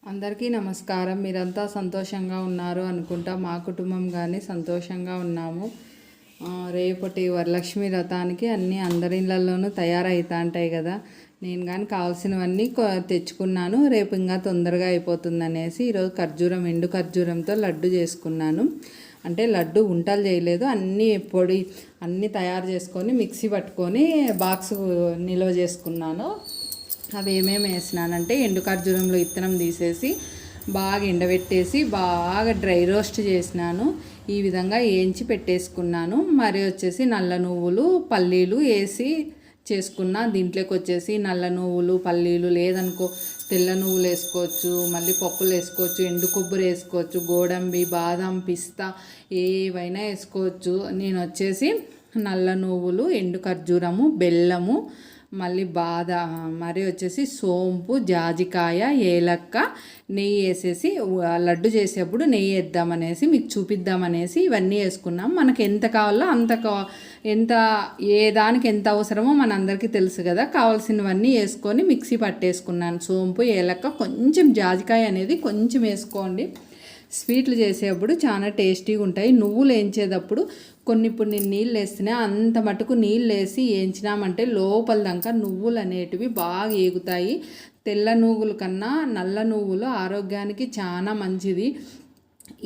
అందరికీ నమస్కారం. మీరంతా సంతోషంగా ఉన్నారు అనుకుంటా. మా కుటుంబం కానీ సంతోషంగా ఉన్నాము. రేపటి వరలక్ష్మి వ్రతానికి అన్నీ అందరి ఇళ్ళల్లోనూ తయారవుతా ఉంటాయి కదా. నేను కానీ కావాల్సినవన్నీ తెచ్చుకున్నాను. రేపు ఇంకా తొందరగా అయిపోతుంది అనేసి ఈరోజు ఎండు ఖర్జూరంతో లడ్డు చేసుకున్నాను. అంటే లడ్డు ఉంటలు చేయలేదు, అన్నీ తయారు చేసుకొని మిక్సీ పట్టుకొని బాక్స్ నిల్వ చేసుకున్నాను. అవి ఏమేమి వేసినానంటే ఎండు ఖర్జూరంలో ఇత్తనం తీసేసి బాగా ఎండబెట్టేసి బాగా డ్రై రోస్ట్ చేసినాను. ఈ విధంగా వేయించి పెట్టేసుకున్నాను. మరి వచ్చేసి నల్ల నువ్వులు పల్లీలు వేసి చేసుకున్నా. దీంట్లోకి వచ్చేసి నల్ల నువ్వులు పల్లీలు లేదనుకో తెల్ల నువ్వులు వేసుకోవచ్చు, మళ్ళీ పప్పులు వేసుకోవచ్చు, ఎండు కొబ్బరి వేసుకోవచ్చు, గోడంబి బాదం పిస్తా ఏవైనా వేసుకోవచ్చు. నేను వచ్చేసి నల్ల నువ్వులు ఎండు ఖర్జూరము బెల్లము మళ్ళీ మరి వచ్చేసి సోంపు జాజికాయ ఏలక్క నెయ్యి వేసేసి లడ్డు చేసేప్పుడు నెయ్యి వేద్దామనేసి మీకు చూపిద్దామనేసి ఇవన్నీ వేసుకున్నాం. మనకు ఎంత కావాలో ఎంత ఏ దానికి ఎంత అవసరమో మనందరికీ తెలుసు కదా. కావాల్సినవన్నీ వేసుకొని మిక్సీ పట్టేసుకున్నాను. సోంపు ఏలక్క కొంచెం జాజికాయ అనేది కొంచెం వేసుకోండి. స్వీట్లు చేసేటప్పుడు చాలా టేస్టీగా ఉంటాయి. నువ్వులు వేయించేటప్పుడు కొన్ని నీళ్ళు వేస్తేనే అంత మటుకు నీళ్ళు వేసి వేయించినామంటే లోపల దాకా నువ్వులు అనేటివి బాగా ఏగుతాయి. తెల్ల నువ్వుల కన్నా నల్ల నువ్వులు ఆరోగ్యానికి చాలా మంచిది.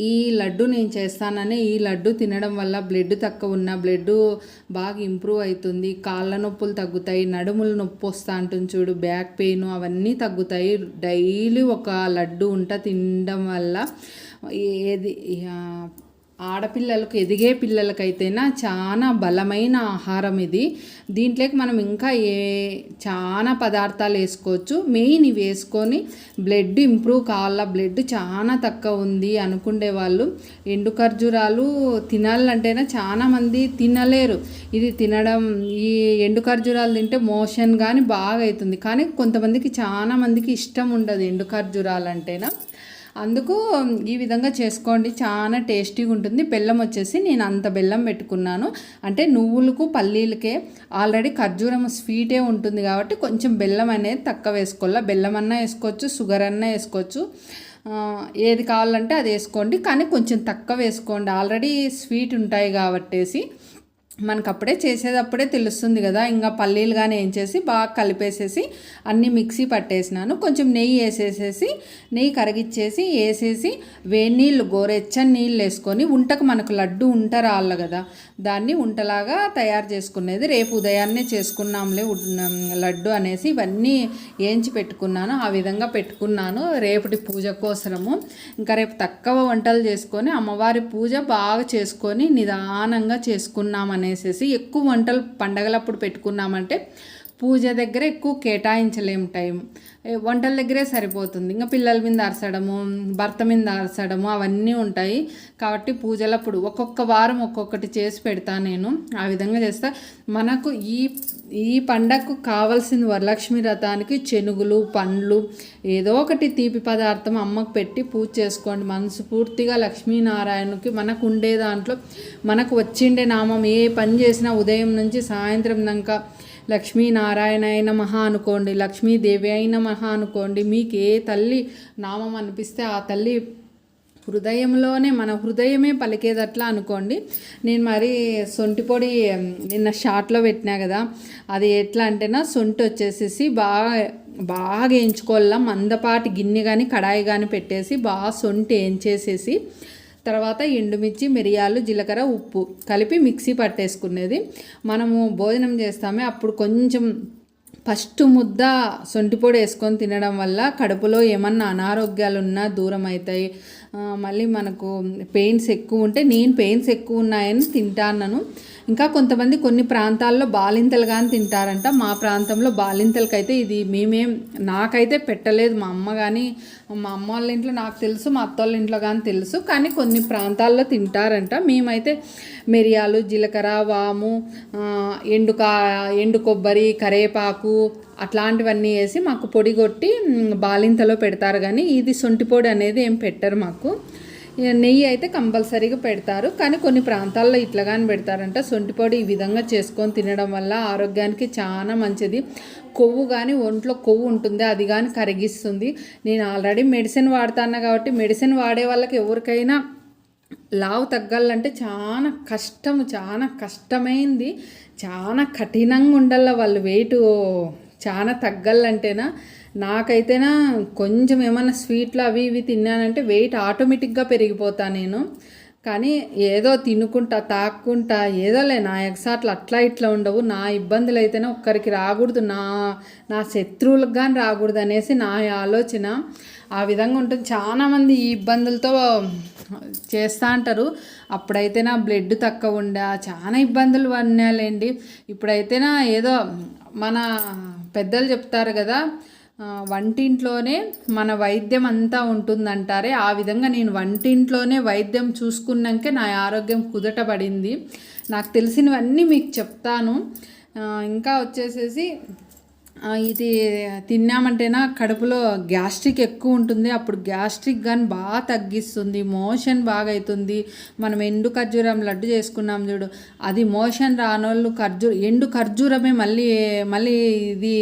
ఈ లడ్డు నేను చేస్తానని ఈ లడ్డు తినడం వల్ల బ్లడ్ తక్కువ ఉన్న బ్లడ్ బాగా ఇంప్రూవ్ అవుతుంది. కాళ్ళ నొప్పులు తగ్గుతాయి, నడుములు నొప్పి వస్తూ ఉంటుంది చూడు, బ్యాక్ పెయిన్ అవన్నీ తగ్గుతాయి. డైలీ ఒక లడ్డు తినడం వల్ల ఆడపిల్లలకు ఎదిగే పిల్లలకైతేనా చాలా బలమైన ఆహారం ఇది. దీంట్లోకి మనం ఇంకా చాలా పదార్థాలు వేసుకోవచ్చు. మెయిన్ ఇవి వేసుకొని బ్లడ్ ఇంప్రూవ్ కావాలా, బ్లడ్ చాలా తక్కువ ఉంది అనుకునే వాళ్ళు ఎండు ఖర్జూరాలు తినాలంటేనా చాలా మంది తినలేరు. ఇది ఈ ఎండు ఖర్జూరాలు తింటే మోషన్ కానీ బాగా అవుతుంది. కానీ కొంతమందికి చాలా మందికి ఇష్టం ఉండదు ఎండు ఖర్జూరాలు అంటేనా. అందుకు ఈ విధంగా చేసుకోండి, చాలా టేస్టీగా ఉంటుంది. బెల్లం వచ్చేసి నేను అంత బెల్లం పెట్టుకున్నాను. అంటే నువ్వులకు పల్లీలకే ఆల్రెడీ ఖర్జూరం స్వీటే ఉంటుంది కాబట్టి కొంచెం బెల్లం అనేది తక్కువ వేసుకోవాలి. బెల్లం అన్నా వేసుకోవచ్చు, షుగర్ అన్నా వేసుకోవచ్చు, ఏది కావాలంటే అది వేసుకోండి. కానీ కొంచెం తక్కువ వేసుకోండి, ఆల్రెడీ స్వీట్ ఉంటాయి కాబట్టేసి మనకు అప్పుడే చేసేటప్పుడే తెలుస్తుంది కదా. ఇంకా పల్లీలు కానీ ఏం చేసి బాగా కలిపేసేసి అన్నీ మిక్సీ పట్టేసినాను. కొంచెం నెయ్యి వేసేసేసి నెయ్యి కరిగిచ్చేసి వేసేసి వేడి నీళ్ళు గోరెచ్చని నీళ్ళు వేసుకొని మనకు లడ్డు రాళ్ళు కదా, దాన్ని ఉంటలాగా తయారు చేసుకునేది. రేపు ఉదయాన్నే చేసుకున్నాంలే లడ్డు అనేసి ఇవన్నీ వేయించి పెట్టుకున్నాను. ఆ విధంగా పెట్టుకున్నాను రేపటి పూజ కోసము. ఇంకా రేపు తక్కువ వంటలు చేసుకొని అమ్మవారి పూజ బాగా చేసుకొని నిదానంగా చేసుకున్నామని అనేసి. ఎక్కువ వంటలు పండగలప్పుడు పెట్టుకున్నామంటే పూజ దగ్గర ఎక్కువ కేటాయించలేము టైం, వంటల దగ్గరే సరిపోతుంది. ఇంకా పిల్లల మీద అరసడము, భర్త మీద అరసడము అవన్నీ ఉంటాయి కాబట్టి పూజలప్పుడు ఒక్కొక్క వారం ఒక్కొక్కటి చేసి పెడతా నేను. ఆ విధంగా చేస్తా. మనకు ఈ పండగకు కావాల్సిన వరలక్ష్మి వ్రతానికి చెనుగులు పండ్లు ఏదో ఒకటి తీపి పదార్థం అమ్మకు పెట్టి పూజ చేసుకోండి. మనస్ఫూర్తిగా లక్ష్మీనారాయణకి మనకు ఉండే దాంట్లో మనకు వచ్చిండే నామం ఏ పని చేసినా ఉదయం నుంచి సాయంత్రం దాకా లక్ష్మీనారాయణ నమః అనుకోండి, లక్ష్మీదేవి అయిన నమః అనుకోండి. మీకు ఏ తల్లి నామం అనిపిస్తే ఆ తల్లి హృదయంలోనే మన హృదయమే పలికేదట్లా అనుకోండి. నేను మరి సొంటి పొడి నిన్న షార్ట్లో పెట్టినా కదా, అది ఎట్లా అంటేనా సొంటి వచ్చేసేసి బాగా వేయించుకోవాలా. మందపాటి గిన్నె కానీ కడాయి కానీ పెట్టేసి బాగా సొంటి వేయించేసేసి తర్వాత ఎండుమిర్చి మిరియాలు జీలకర్ర ఉప్పు కలిపి మిక్సీ పట్టేసుకునేది. మనము భోజనం చేస్తామే అప్పుడు కొంచెం ఫస్ట్ ముద్ద సొంటిపొడి వేసుకొని తినడం వల్ల కడుపులో ఏమన్నా అనారోగ్యాలు ఉన్నా దూరం అవుతాయి. మళ్ళీ మనకు పెయిన్స్ ఎక్కువ ఉంటే, నేను పెయిన్స్ ఎక్కువ ఉన్నాయని తింటాను. ఇంకా కొంతమంది కొన్ని ప్రాంతాల్లో బాలింతలు కానీ తింటారంట. మా ప్రాంతంలో బాలింతలకైతే ఇది నాకైతే పెట్టలేదు. మా అమ్మ కానీ మా అమ్మ వాళ్ళ ఇంట్లో నాకు తెలుసు, మా అత్త వాళ్ళ ఇంట్లో కానీ తెలుసు. కానీ కొన్ని ప్రాంతాల్లో తింటారంట. మేమైతే మిరియాలు జీలకర్ర వాము ఎండు కొబ్బరి కరేపాకు అట్లాంటివన్నీ వేసి మాకు పొడి కొట్టి బాలింతలో పెడతారు. కానీ ఇది సొంటి పొడి అనేది ఏం పెట్టరు మాకు. నెయ్యి అయితే కంపల్సరీగా పెడతారు, కానీ కొన్ని ప్రాంతాల్లో ఇట్లాగానే పెడతారంట. శొంఠి పొడి ఈ విధంగా చేసుకొని తినడం వల్ల ఆరోగ్యానికి చాలా మంచిది. కొవ్వు కానీ ఒంట్లో కొవ్వు ఉంటుంది, అది కానీ కరిగిస్తుంది. నేను ఆల్రెడీ మెడిసిన్ వాడుతాను కాబట్టి మెడిసిన్ వాడే వాళ్ళకి ఎవరికైనా లావు తగ్గాలంటే చాలా కష్టమైంది, చాలా కఠినంగా ఉండాల వాళ్ళు వెయిట్ చాలా తగ్గాలంటేనా. నాకైతేనా కొంచెం ఏమైనా స్వీట్లు అవి ఇవి తిన్నానంటే వెయిట్ ఆటోమేటిక్గా పెరిగిపోతా నేను. కానీ ఏదో తినుకుంటా తాక్కుంటా ఏదోలే, నా ఎగ్జాట్లు అట్లా ఇట్లా ఉండవు. నా ఇబ్బందులు అయితేనే ఒక్కరికి రాకూడదు, నా శత్రువులకు కానీ రాకూడదు అనేసి నా ఆలోచన. ఆ విధంగా ఉంటుంది. చాలామంది ఈ ఇబ్బందులతో చేస్తూ అంటారు. అప్పుడైతేనా బ్లడ్ తక్కువ ఉండా చాలా ఇబ్బందులు పడినాలేండి. ఇప్పుడైతేనా ఏదో మన పెద్దలు చెప్తారు కదా, వంటింట్లోనే మన వైద్యం అంతా ఉంటుందంటారే, ఆ విధంగా నేను వంటింట్లోనే వైద్యం చూసుకున్నాకే నా ఆరోగ్యం కుదటపడింది. నాకు తెలిసినవన్నీ మీకు చెప్తాను. ఇంకా వచ్చేసేసి ఇది తిన్నామంటేనా కడుపులో గ్యాస్ట్రిక్ ఎక్కువ ఉంటుంది, అప్పుడు గ్యాస్ట్రిక్ కానీ బాగా తగ్గిస్తుంది, మోషన్ బాగా అవుతుంది. మనం ఎండు ఖర్జూరం లడ్డు చేసుకున్నాం చూడు, అది మోషన్ రానోళ్ళు ఎండు ఖర్జూరమే మళ్ళీ ఇది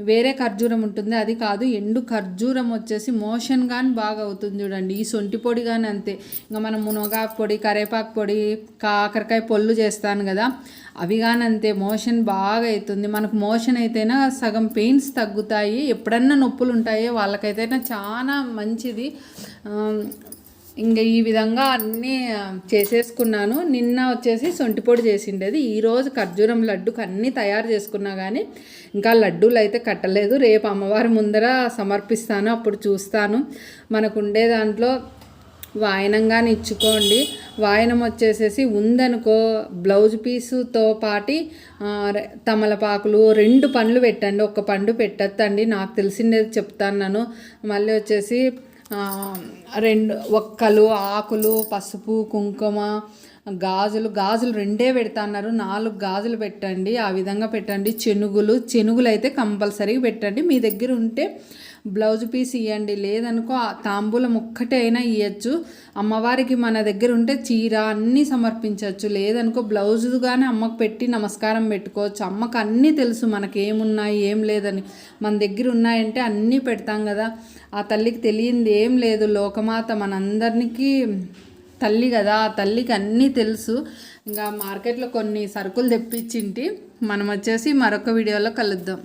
వేరే ఖర్జూరం ఉంటుంది, అది కాదు. ఎండు ఖర్జూరం వచ్చేసి మోషన్ కానీ బాగా అవుతుంది చూడండి. ఈ శొంఠి పొడి కానీ అంతే. ఇంకా మనం మునగాకు పొడి, కరేపాకు పొడి, కాకరకాయ పొళ్ళు చేస్తాను కదా, అవి కానీ అంతే. మోషన్ బాగా అవుతుంది. మనకు మోషన్ అయితేనా సగం పెయిన్స్ తగ్గుతాయి. ఎప్పుడన్నా నొప్పులు ఉంటాయో వాళ్ళకైతేనా చాలా మంచిది. ఇంకా ఈ విధంగా అన్నీ చేసేసుకున్నాను. నిన్న వచ్చేసి శొంఠి పొడి చేసిండేది, ఈరోజు ఖర్జూరం లడ్డుకు అన్నీ తయారు చేసుకున్నా కానీ ఇంకా లడ్డూలు అయితే కట్టలేదు. రేపు అమ్మవారి ముందర సమర్పిస్తాను, అప్పుడు చూస్తాను. మనకు ఉండే దాంట్లో వాయనంగానే ఇచ్చుకోండి. వాయనం వచ్చేసేసి ఉందనుకో బ్లౌజ్ పీసుతో పాటి తమలపాకులు 2 పండ్లు పెట్టండి, 1 పండు పెట్టద్దండి. నాకు తెలిసిండేది చెప్తాను. మళ్ళీ వచ్చేసి 2 ఒక్కలు, ఆకులు, పసుపు, కుంకుమ, గాజులు 2 పెడతాన్నారు. 4 గాజులు పెట్టండి, ఆ విధంగా పెట్టండి. చెనుగులు అయితే కంపల్సరీగా పెట్టండి. మీ దగ్గర ఉంటే బ్లౌజ్ పీస్ ఇవ్వండి, లేదనుకో తాంబూలం ఒక్కటే అయినా ఇవ్వచ్చు. అమ్మవారికి మన దగ్గర ఉంటే చీర అన్నీ సమర్పించవచ్చు, లేదనుకో బ్లౌజ్ కానీ అమ్మకు పెట్టి నమస్కారం పెట్టుకోవచ్చు. అమ్మకు అన్నీ తెలుసు మనకి ఏమున్నాయి ఏం లేదని. మన దగ్గర ఉన్నాయంటే అన్నీ పెడతాం కదా. ఆ తల్లికి తెలియంది ఏం లేదు. లోకమాత మనందరికీ తల్లి కదా, ఆ తల్లికి అన్నీ తెలుసు. ఇంకా మార్కెట్లో కొన్ని సరుకులు తెప్పించింటి. మనం వచ్చేసి మరొక వీడియోలో కలుద్దాం.